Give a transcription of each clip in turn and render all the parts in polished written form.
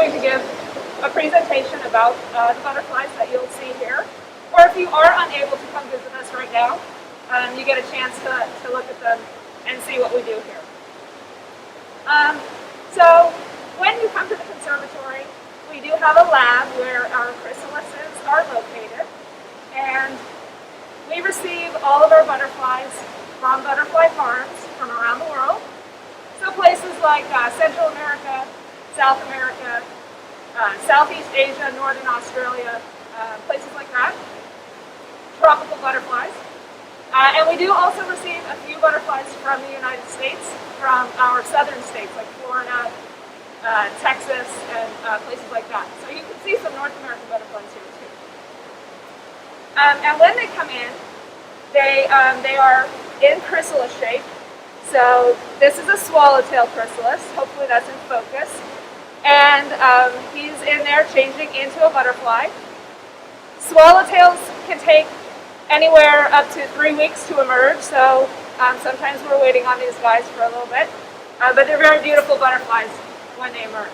going to give a presentation about the butterflies that you'll see here. Or if you are unable to come visit us right now, you get a chance to look at them and see what we do here. So when you come to the conservatory, we do have a lab where our chrysalises are located, and we receive all of our butterflies from butterfly farms from around the world. So places like Central America, South America, Southeast Asia, Northern Australia, places like that. Tropical butterflies. And we do also receive a few butterflies from the United States, from our southern states like Florida, Texas, and places like that. So you can see some North American butterflies here too. And when they come in, they are in chrysalis shape. So this is a swallowtail chrysalis. Hopefully that's in focus. And he's in there changing into a butterfly. Swallowtails can take anywhere up to 3 weeks to emerge, so sometimes we're waiting on these guys for a little bit. But they're very beautiful butterflies when they emerge.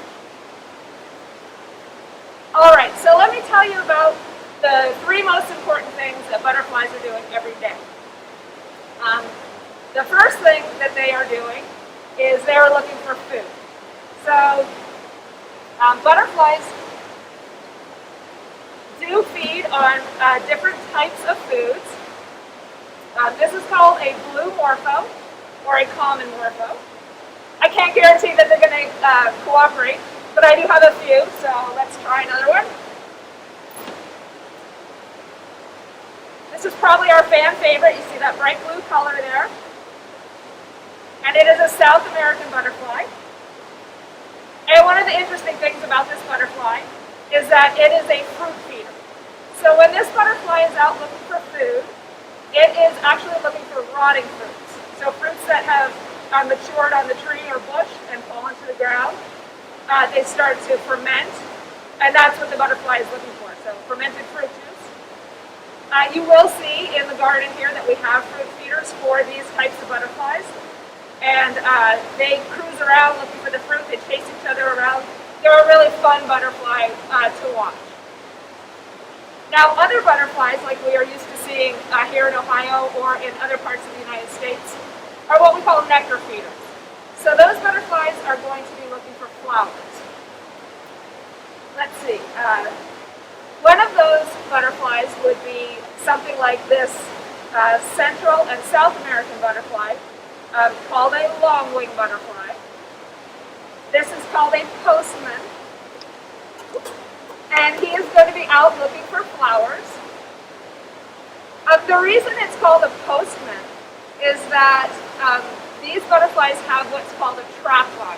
Alright, so let me tell you about the 3 most important things that butterflies are doing every day. The first thing that they are doing is they are looking for food. So butterflies do feed on different types of foods. This is called a blue morpho or a common morpho. I can't guarantee that they're going to cooperate, but I do have a few, so let's try another one. This is probably our fan favorite. You see that bright blue color there. And it is a South American butterfly. And one of the interesting things about this butterfly is that it is a fruit feeder. So when this butterfly is out looking for food, it is actually looking for rotting fruits. So fruits that have matured on the tree or bush and fallen to the ground, they start to ferment, and that's what the butterfly is looking for, so fermented fruit juice. You will see in the garden here that we have fruit feeders for these types of butterflies, and they cruise around looking for the fruit, they chase each other around. They're a really fun butterfly to watch. Now, other butterflies, like we are used to seeing here in Ohio or in other parts of the United States, are what we call nectar feeders. So those butterflies are going to be looking for flowers. Let's see. One of those butterflies would be something like this Central and South American butterfly called a long-winged butterfly. This is called a postman. And he is going to be out looking for flowers. The reason it's called a postman is that these butterflies have what's called a trap line.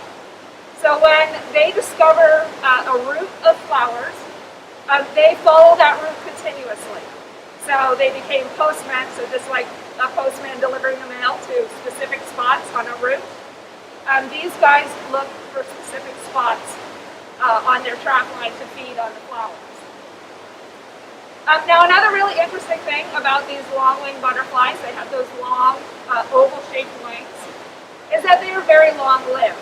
So when they discover a route of flowers, they follow that route continuously. So they became postmen, so just like a postman delivering the mail to specific spots on a route. These guys look for specific spots on their trap line to feed on the flowers. Now another really interesting thing about these long-winged butterflies, they have those long oval-shaped wings, is that they are very long-lived.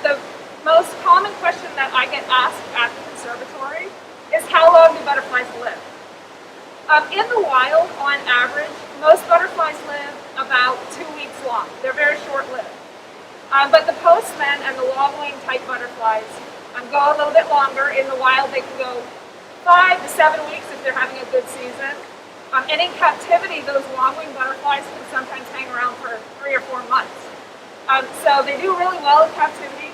The most common question that I get asked at the conservatory is how long do butterflies live? In the wild, on average, most butterflies live about 2 weeks long. They're very short-lived. But the postmen and the long-winged type butterflies go a little bit longer. In the wild, they can go 5 to 7 weeks if they're having a good season. And in captivity, those long-winged butterflies can sometimes hang around for 3 or 4 months. So they do really well in captivity.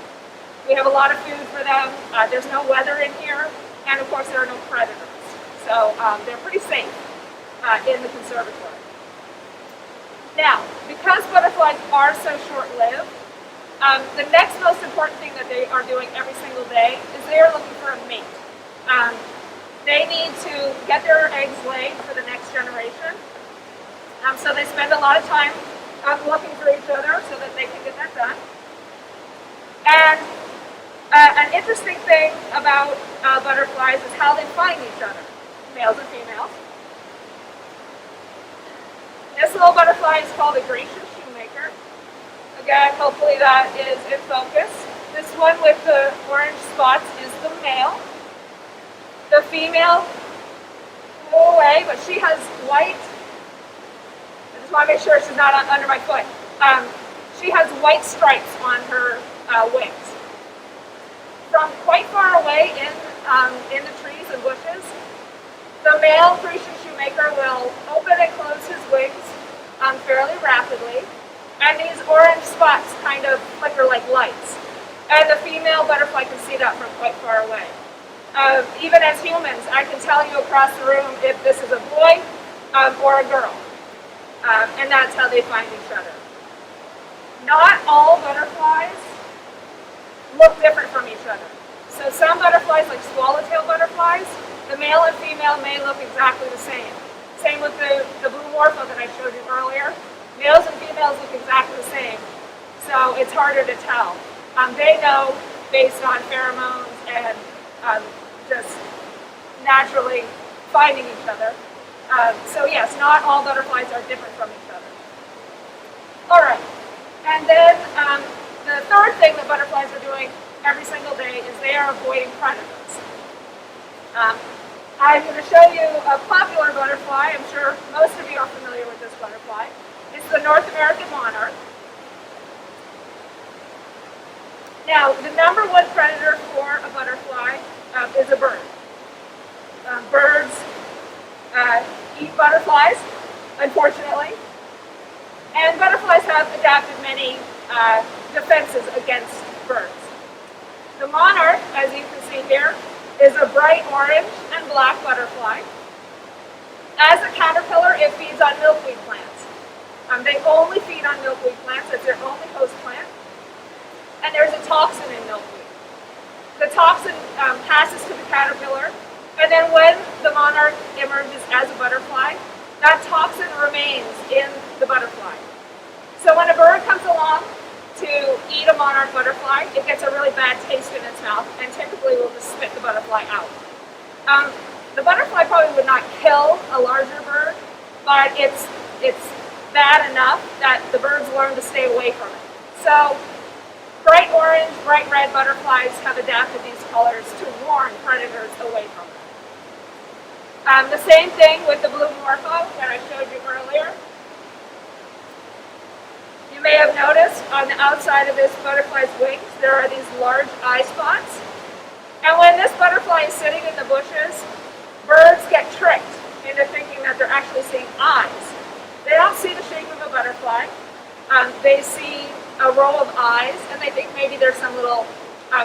We have a lot of food for them. There's no weather in here. And of course, there are no predators. So they're pretty safe in the conservatory. Now, because butterflies are so short-lived, the next most important thing that they are doing every single day is they are looking for a mate. They need to get their eggs laid for the next generation. So they spend a lot of time looking for each other so that they can get that done. And an interesting thing about butterflies is how they find each other, males and females. This little butterfly is called a gracious shoemaker. Again, hopefully that is in focus. This one with the orange spots is the male. The female flew away, but she has white. I just want to make sure she's not under my foot. She has white stripes on her wings. From quite far away in the trees and bushes, the male Grecian shoemaker will open and close his wings fairly rapidly, and these orange spots kind of flicker like lights. And the female butterfly can see that from quite far away. Even as humans, I can tell you across the room if this is a boy or a girl, and that's how they find each other. Not all butterflies look different from each other. So some butterflies, like swallowtail butterflies, the male and female may look exactly the same. Same with the blue morpho that I showed you earlier. Males and females look exactly the same. So it's harder to tell. They know based on pheromones and just naturally finding each other. So yes, not all butterflies are different from each other. All right, and then the third thing that butterflies are doing every single day is they are avoiding predators. I'm going to show you a popular butterfly. I'm sure most of you are familiar with this butterfly. It's the North American monarch. Now, the number one predator for a butterfly is a bird. Birds eat butterflies, unfortunately. And butterflies have adapted many defenses against birds. The monarch, as you can see here, is a bright orange and black butterfly. As a caterpillar, it feeds on milkweed plants. They only feed on milkweed plants. It's their only host plant. And there's a toxin in milkweed. The toxin passes to the caterpillar, and then when the monarch emerges as a butterfly, that toxin remains in the butterfly. So when a bird comes along to eat a monarch butterfly, it gets a really bad taste in its mouth and typically will just spit the butterfly out. The butterfly probably would not kill a larger bird, but it's bad enough that the birds learn to stay away from it. So bright orange, bright red butterflies have adapted these colors to warn predators away from them. The same thing with the blue morpho that I showed you earlier. You may have noticed on the outside of this butterfly's wings, there are these large eye spots. And when this butterfly is sitting in the bushes, birds get tricked into thinking that they're actually seeing eyes. They don't see the shape of a butterfly. They see a row of eyes, and they think maybe there's some little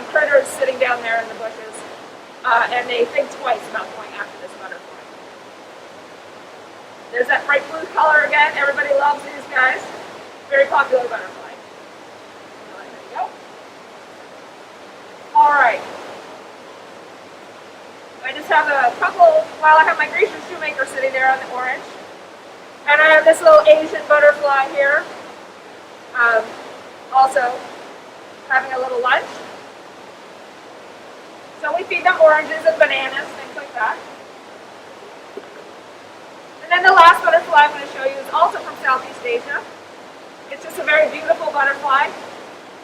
critters sitting down there in the bushes, and they think twice about going after this butterfly. There's that bright blue color again. Everybody loves these guys. Very popular butterfly. There you go. All right. I just have a couple, I have my Grecian shoemaker sitting there on the orange. And I have this little Asian butterfly here. Also having a little lunch. So we feed them oranges and bananas, things like that. And then the last butterfly I'm going to show you is also from Southeast Asia. It's just a very beautiful butterfly.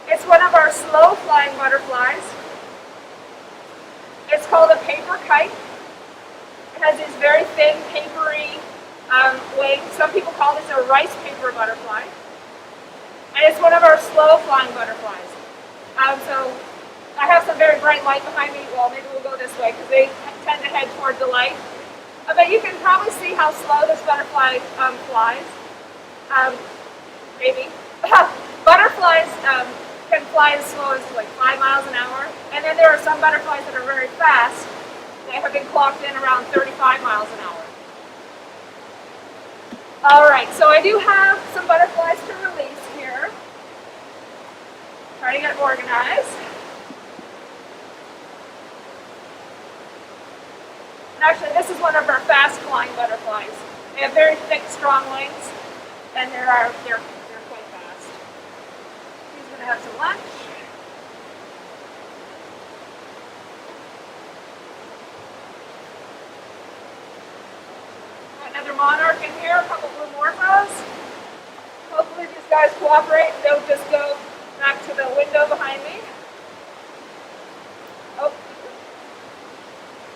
It's one of our slow-flying butterflies. It's called a paper kite. It has these very thin, papery wings. Some people call this a rice paper butterfly. And it's one of our slow-flying butterflies. So I have some very bright light behind me. Well, maybe we'll go this way because they tend to head toward the light. But you can probably see how slow this butterfly flies. Maybe. Butterflies can fly as slow as like 5 miles an hour. And then there are some butterflies that are very fast. They have been clocked in around 35 miles an hour. All right, so I do have some butterflies to release here. Trying to get organized. And actually, this is one of our fast-flying butterflies. They have very thick, strong wings, and they're quite fast. He's going to have some lunch. Another monarch in here, a couple blue morphos. Hopefully these guys cooperate. They'll just go back to the window behind me.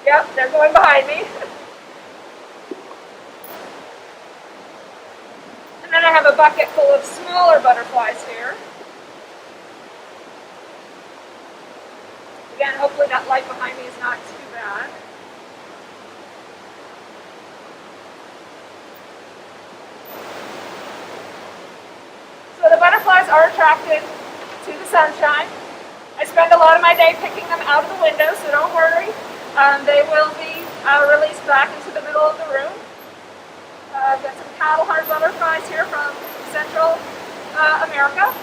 Yep, they're going behind me. And then I have a bucket full of smaller butterflies here. Again, hopefully that light behind me is not too bad. So the butterflies are attracted to the sunshine. I spend a lot of my day picking them out of the window, so don't worry. They will be released back into the middle of the room. I've got some cattle heart butterflies here from Central America.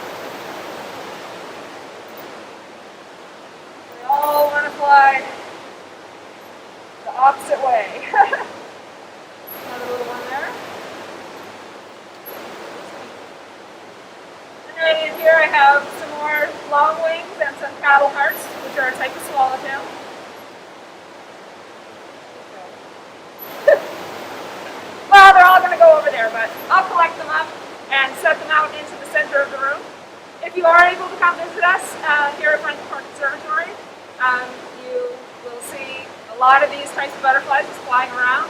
They all want to fly the opposite way. Another little one there. And then in here I have some more long wings and some cattle hearts, which are a type of swallowtail. Well, they're all going to go over there, but I'll collect them up and set them out into the center of the room. If you are able to come visit us here at Conservatory, you will see a lot of these types of butterflies just flying around.